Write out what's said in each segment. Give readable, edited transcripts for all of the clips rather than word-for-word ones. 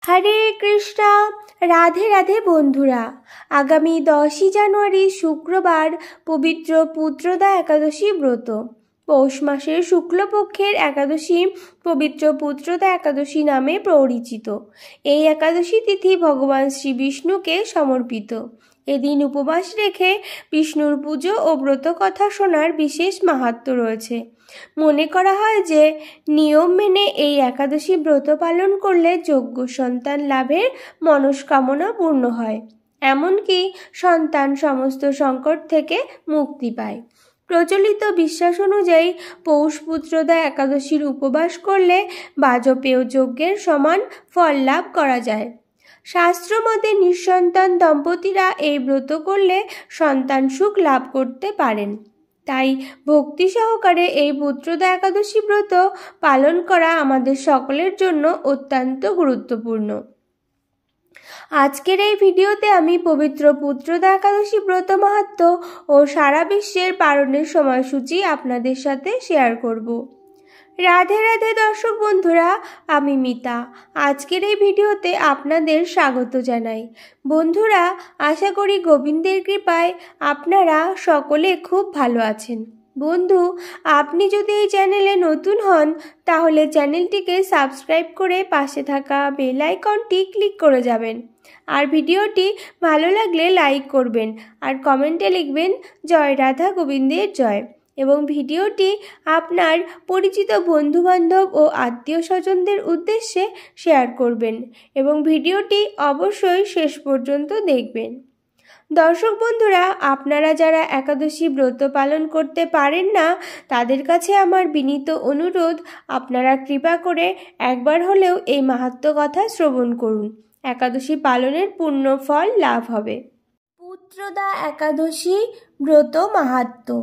হরে কৃষ্ণা। রাধে রাধে বন্ধুরা। আগামী 10ই জানুয়ারি শুক্রবার পবিত্র পুত্রদা একাদশী ব্রত। পৌষ মাসের শুক্লপক্ষের একাদশী পবিত্র পুত্রদা একাদশী নামে পরিচিত। এই একাদশী তিথি ভগবান শ্রী বিষ্ণুকে সমর্পিত। এদিন উপবাস রেখে বিষ্ণুর পুজো ও ব্রত কথা শোনার বিশেষ মাহাত্ম্য রয়েছে। মনে করা হয় যে নিয়ম মেনে এই একাদশী ব্রত পালন করলে যোগ্য সন্তান লাভের মনস্কামনা পূর্ণ হয়, এমনকি সন্তান সমস্ত সংকট থেকে মুক্তি পায়। প্রচলিত বিশ্বাস অনুযায়ী পৌষ পুত্রদা একাদশীর উপবাস করলে বাজপেয় যজ্ঞের সমান ফল লাভ করা যায়। শাস্ত্রমতে নিঃসন্তান দম্পতিরা এই ব্রত করলে সন্তান সুখ লাভ করতে পারেন। তাই ভক্তি সহকারে এই পুত্রদা একাদশী ব্রত পালন করা আমাদের সকলের জন্য অত্যন্ত গুরুত্বপূর্ণ। আজকের এই ভিডিওতে আমি পবিত্র পুত্রদা একাদশী ব্রত মাহাত্ম্য ও সারা বিশ্বের পালনের সময়সূচি আপনাদের সাথে শেয়ার করব। রাধে রাধে দর্শক বন্ধুরা, আমি মিতা। আজকের এই ভিডিওতে আপনাদের স্বাগত জানাই। বন্ধুরা, আশা করি গোবিন্দের কৃপায় আপনারা সকলে খুব ভালো আছেন। বন্ধু, আপনি যদি এই চ্যানেলে নতুন হন তাহলে চ্যানেলটিকে সাবস্ক্রাইব করে পাশে থাকা বেল আইকনটি ক্লিক করে যাবেন। আর ভিডিওটি ভালো লাগলে লাইক করবেন আর কমেন্টে লিখবেন জয় রাধা গোবিন্দের জয়, এবং ভিডিওটি আপনার পরিচিত বন্ধুবান্ধব ও আত্মীয় স্বজনদের উদ্দেশ্যে শেয়ার করবেন এবং ভিডিওটি অবশ্যই শেষ পর্যন্ত দেখবেন। দর্শক বন্ধুরা, আপনারা যারা একাদশী ব্রত পালন করতে পারেন না তাদের কাছে আমার বিনীত অনুরোধ, আপনারা কৃপা করে একবার হলেও এই মাহাত্ম্য কথা শ্রবণ করুন। একাদশী পালনের পূর্ণ ফল লাভ হবে। পুত্রদা একাদশী ব্রত মাহাত্ম্য।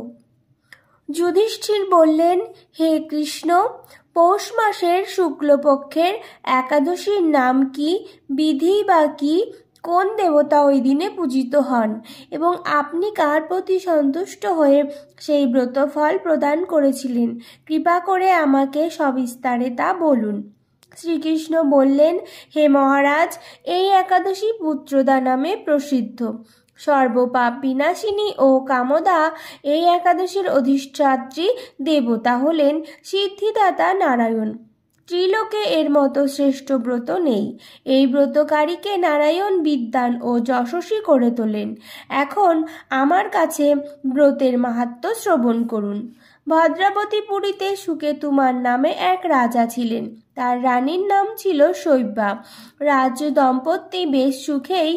যুধিষ্ঠির বললেন, হে কৃষ্ণ, পৌষ মাসের শুক্লপক্ষের একাদশীর নাম কি, বিধি বা কি, কোন দেবতা ওই দিনে পূজিত হন এবং আপনি কার প্রতি সন্তুষ্ট হয়ে সেই ব্রত ফল প্রদান করেছিলেন? কৃপা করে আমাকে সবিস্তারে তা বলুন। শ্রীকৃষ্ণ বললেন, হে মহারাজ, এই একাদশী পুত্রদা নামে প্রসিদ্ধ। সর্বপাপ বিনাশিনী ও কামদা এই একাদশীর অধিষ্ঠাত্রী দেবতা হলেন সিদ্ধিদাতা নারায়ণ। ত্রিলোকে এর মতো শ্রেষ্ঠ ব্রত নেই। এই ব্রতকারীকে নারায়ণ বিদ্বান ও যশস্বী করে তোলেন। এখন আমার কাছে ব্রতের মাহাত্ম্য শ্রবণ করুন। ভদ্রাবতীপুরীতে সুকেতুমার নামে এক রাজা ছিলেন। তার রানীর নাম ছিল শৈব্যা। রাজ দম্পতি বেশ সুখেই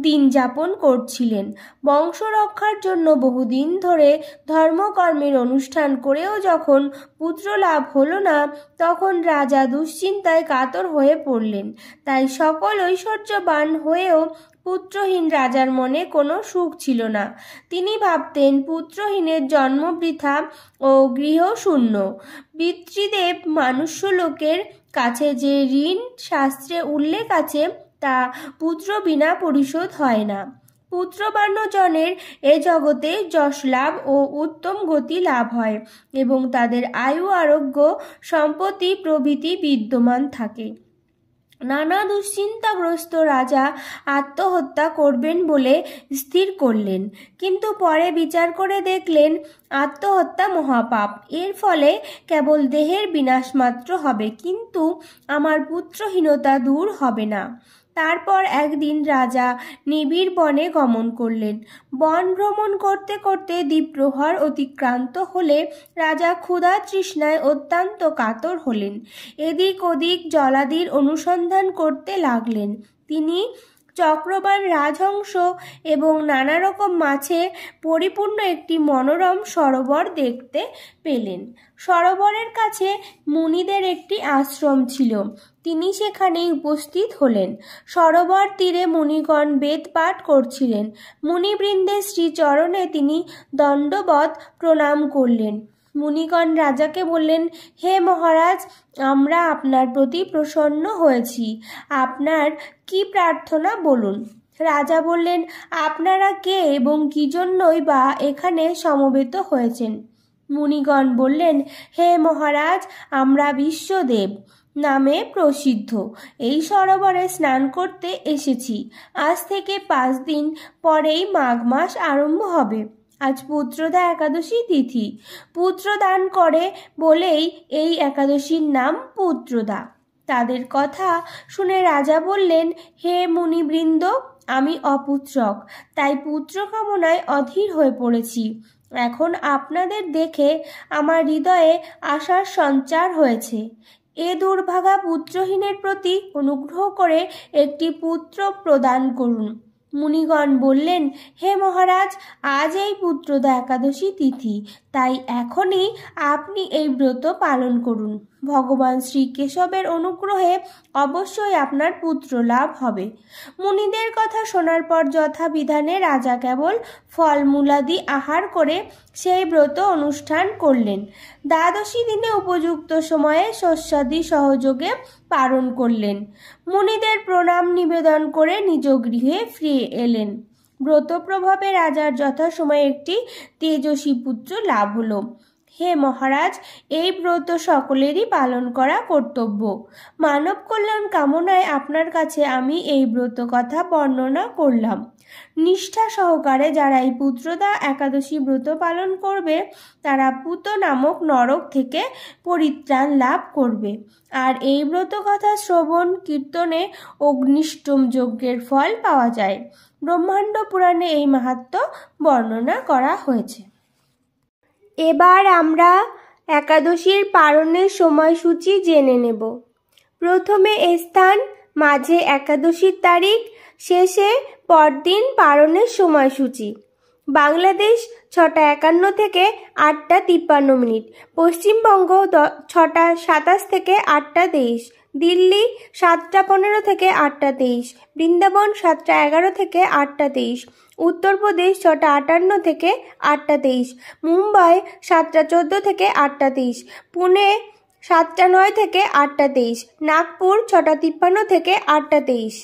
দিন যাপন করছিলেন। বংশ রক্ষার জন্য বহুদিন ধরে ধর্মকর্মের অনুষ্ঠান করেও যখন পুত্র লাভ হলো না, তখন রাজা দুশ্চিন্তায় কাতর হয়ে পড়লেন। তাই সকল ঐশ্বর্যবান হয়েও পুত্রহীন রাজার মনে কোনো সুখ ছিল না। তিনি ভাবতেন, পুত্রহীনের জন্ম বৃথা ও গৃহ শূন্য। পিতৃদেব মানুষ্যলোকের কাছে যে ঋণ শাস্ত্রে উল্লেখ আছে তা পুত্র বিনা পরিশোধ হয় না। পুত্রবান্যজনের এ জগতে যশ লাভ ও উত্তম গতি লাভ হয় এবং তাদের আয়ু আরোগ্য সম্পত্তি প্রভৃতি বিদ্যমান থাকে। নানা দুশ্চিন্তাগ্রস্ত রাজা আত্মহত্যা করবেন বলে স্থির করলেন, কিন্তু পরে বিচার করে দেখলেন আত্মহত্যা মহাপাপ। এর ফলে কেবল দেহের বিনাশ মাত্র হবে, কিন্তু আমার পুত্রহীনতা দূর হবে না। তারপর একদিন রাজা নিবিড় বনে গমন করলেন। বন ভ্রমণ করতে করতে দ্বীপ্রহর অতিক্রান্ত হলে রাজা ক্ষুধা তৃষ্ণায় অত্যন্ত কাতর হলেন। এদিক ওদিক জলাদির অনুসন্ধান করতে লাগলেন। তিনি চক্রবান রাজহংস এবং নানা রকম মাছে পরিপূর্ণ একটি মনোরম সরোবর দেখতে পেলেন। সরোবরের কাছে মুনিদের একটি আশ্রম ছিল। তিনি সেখানে উপস্থিত হলেন। সরোবর তীরে মুনিগণ বেদ পাঠ করছিলেন। মুনিবৃন্দের শ্রীচরণে তিনি দণ্ডবৎ প্রণাম করলেন। মুনিগণ রাজাকে বললেন, হে মহারাজ, আমরা আপনার প্রতি প্রসন্ন হয়েছি। আপনার কি প্রার্থনা বলুন। রাজা বললেন, আপনারা কে এবং কি জন্যই বা এখানে সমবেত হয়েছেন? মুনিগণ বললেন, হে মহারাজ, আমরা বিশ্বদেব নামে প্রসিদ্ধ এই সরোবরে স্নান করতে এসেছি। আজ থেকে 5 দিন পরেই মাঘ মাস আরম্ভ হবে। আজ পুত্রদা একাদশী তিথি। পুত্রদান করে বলেই এই একাদশীর নাম পুত্রদা। তাদের কথা শুনে রাজা বললেন, হে মুনিবৃন্দ, আমি অপুত্রক, তাই পুত্র কামনায় অধীর হয়ে পড়েছি। এখন আপনাদের দেখে আমার হৃদয়ে আশার সঞ্চার হয়েছে। এ দুর্ভাগা পুত্রহীনের প্রতি অনুগ্রহ করে একটি পুত্র প্রদান করুন। মুনিগণ বললেন, হে মহারাজ, আজ এই পুত্রদা একাদশী তিথি, তাই এখনই আপনি এই ব্রত পালন করুন। ভগবান শ্রীকেশবের অনুগ্রহে অবশ্যই আপনার পুত্র লাভ হবে। মুনিদের কথা শোনার পর যথাবিধানে রাজা কেবল ফলমূলাদি আহার করে সেই ব্রত অনুষ্ঠান করলেন। দ্বাদশী দিনে উপযুক্ত সময়ে শস্যাদি সহযোগে পালন করলেন। মুনিদের প্রণাম নিবেদন করে নিজ গৃহে ফিরে এলেন। ব্রত প্রভাবে রাজার যথাসময়ে একটি তেজস্বী পুত্র লাভ হলো। হে মহারাজ, এই ব্রত সকলেরই পালন করা কর্তব্য। মানব কল্যাণ কামনায় আপনার কাছে আমি এই ব্রত কথা বর্ণনা করলাম। নিষ্ঠা সহকারে যারা এই পুত্রদা একাদশী ব্রত পালন করবে তারা পুত নামক নরক থেকে পরিত্রাণ লাভ করবে। আর এই ব্রত কথা শ্রবণ কীর্তনে অগ্নিষ্টম যজ্ঞের ফল পাওয়া যায়। ব্রহ্মাণ্ড পুরাণে এই মাহাত্ম্য বর্ণনা করা হয়েছে। এবার আমরা একাদশীর পালনের সময়সূচি জেনে নেব। প্রথমে স্থান, মাঝে একাদশীর তারিখ, শেষে পরদিন পালনের সময়সূচি। বাংলাদেশ 6:51 থেকে 8:53, পশ্চিমবঙ্গ 6:27 থেকে 8:23, দিল্লি 7:15 থেকে 8:23, বৃন্দাবন 7:11 থেকে 8:23, উত্তরপ্রদেশ 6:58 থেকে 8:23, মুম্বাই 7:14 থেকে 8:23, পুনে 7:09 থেকে 8:23, নাগপুর 6:53 থেকে 8:23,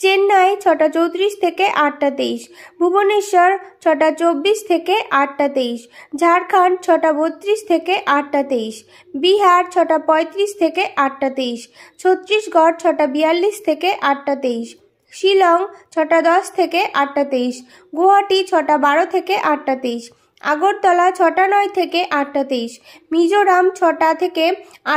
চেন্নাই 6:34 থেকে 8:23, ভুবনেশ্বর 6:24 থেকে 8:23, ঝাড়খণ্ড 6:32 থেকে 8:23, বিহার 6:35 থেকে 8:23, ছত্তিশগড় 6:42 থেকে 8:23, শিলং 6:10 থেকে 8:23, গুয়াহাটি 6:12 থেকে 8:23, আগরতলা 6:09 থেকে 8:23, মিজোরাম 6 থেকে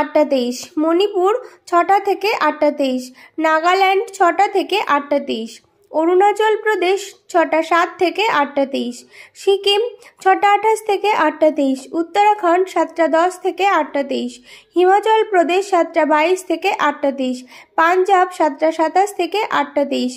8:23, মণিপুর 6 থেকে 8:23, নাগাল্যান্ড 6 থেকে 8:23, অরুণাচল প্রদেশ 6:07 থেকে 8:23, সিকিম 6:28 থেকে 8:23, উত্তরাখণ্ড 7:10 থেকে 8:23, হিমাচল প্রদেশ 7:22 থেকে 8:23, পাঞ্জাব 7:27 থেকে 8:23,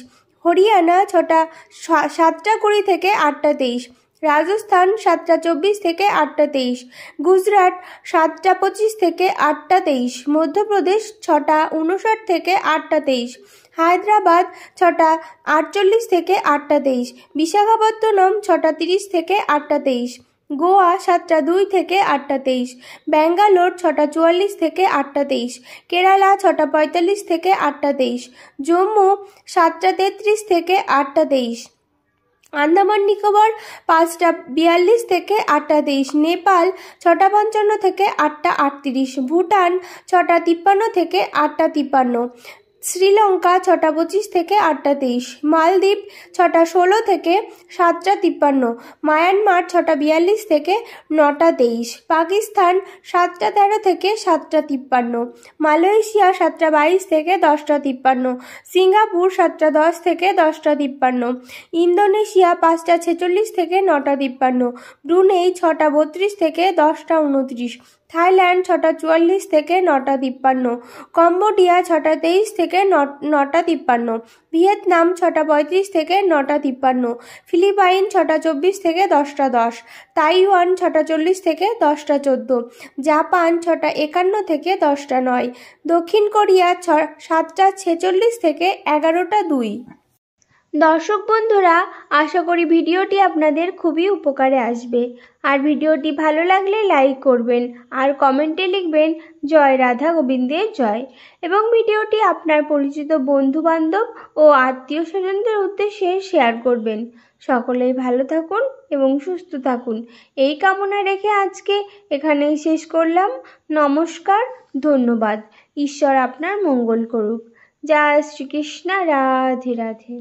হরিয়ানা 7:20 থেকে 8:23, রাজস্থান 7:24 থেকে 8:23, গুজরাট 7:25 থেকে 8:23, মধ্যপ্রদেশ 6:59 থেকে 8:23, হায়দ্রাবাদ 6:48 থেকে 8:23, বিশাখাপত্তনম 6:30 থেকে 8:23, গোয়া 7:02 থেকে 8:23, ব্যাঙ্গালোর 6:44 থেকে 8:23, কেরালা 6:45 থেকে 8:23, জম্মু 7:33 থেকে 8:23, আন্দামান নিকোবর 5:42 থেকে 8:23, নেপাল 6:55 থেকে 8:38, ভুটান 6:53 থেকে 8:53, শ্রীলঙ্কা 6:25 থেকে 8:23, মালদ্বীপ 6:16 থেকে 7:53, মায়ানমার 6:42 থেকে 9:23, পাকিস্তান 7:13 থেকে 7:53, মালয়েশিয়া 7:22 থেকে 10:53, সিঙ্গাপুর 7:10 থেকে 10:53, ইন্দোনেশিয়া 5:46 থেকে 9:53, ব্রুনেই 6:32 থেকে 10:29, থাইল্যান্ড 6:44 থেকে 9:53, কম্বোডিয়া 6:23 থেকে 9:53, ভিয়েতনাম 6:35 থেকে 9:53, ফিলিপাইন 6:24 থেকে 10:10, তাইওয়ান 6:40 থেকে 10:14, জাপান 6:51 থেকে 10:09, দক্ষিণ কোরিয়া 7:46 থেকে 11:02। দর্শক বন্ধুরা, আশা করি ভিডিওটি আপনাদের খুবই উপকারে আসবে। আর ভিডিওটি ভালো লাগলে লাইক করবেন আর কমেন্টে লিখবেন জয় রাধা গোবিন্দের জয়, এবং ভিডিওটি আপনার পরিচিত বন্ধুবান্ধব ও আত্মীয় স্বজনদের উদ্দেশ্যে শেয়ার করবেন। সকলেই ভালো থাকুন এবং সুস্থ থাকুন, এই কামনা রেখে আজকে এখানেই শেষ করলাম। নমস্কার, ধন্যবাদ। ঈশ্বর আপনার মঙ্গল করুক। জয় শ্রীকৃষ্ণ, রাধে রাধে।